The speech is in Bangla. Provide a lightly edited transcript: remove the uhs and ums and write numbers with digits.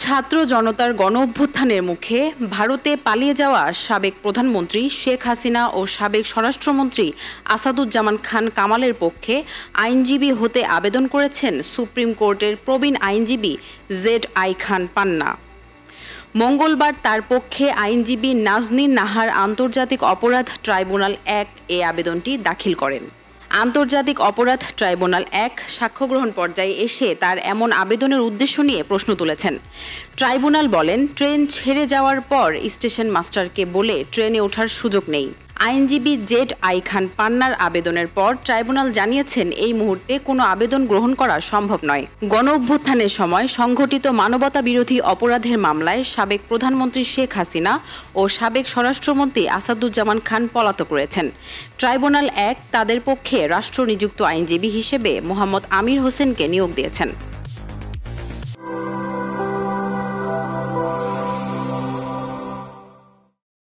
ছাত্র জনতার গণঅভ্যুত্থানের মুখে ভারতে পালিয়ে যাওয়া সাবেক প্রধানমন্ত্রী শেখ হাসিনা ও সাবেক স্বরাষ্ট্রমন্ত্রী আসাদুজ্জামান খান কামালের পক্ষে আইনজীবী হতে আবেদন করেছেন সুপ্রিম কোর্টের প্রবীণ আইনজীবী জেড.আই খান পান্না। মঙ্গলবার তার পক্ষে আইনজীবী নাজনীন নাহার আন্তর্জাতিক অপরাধ ট্রাইব্যুনাল ১ এ আবেদনটি দাখিল করেন। আন্তর্জাতিক অপরাধ ট্রাইব্যুনাল ১ সাক্ষ্য গ্রহণ পর্যায়ে এসে তার এমন আবেদনের উদ্দেশ্য নিয়ে প্রশ্ন তুলেছেন। ট্রাইব্যুনাল বলেন, ট্রেন ছেড়ে যাওয়ার পর স্টেশন মাস্টারকে বলে ট্রেনে ওঠার সুযোগ নেই। আইনজীবী জেড.আই খান পান্নার আবেদনের পর ট্রাইব্যুনাল জানিয়েছেন এই মুহূর্তে কোনো আবেদন গ্রহণ করা সম্ভব নয়। গণঅভ্যুত্থানের সময় সংঘটিত মানবতা বিরোধী অপরাধের মামলায় সাবেক প্রধানমন্ত্রী শেখ হাসিনা ও সাবেক স্বরাষ্ট্রমন্ত্রী আসাদুজ্জামান খান পলাতক রয়েছেন। ট্রাইব্যুনাল ১ তাদের পক্ষে রাষ্ট্র নিযুক্ত আইনজীবী হিসেবে মোহাম্মদ আমির হোসেনকে নিয়োগ দিয়েছেন।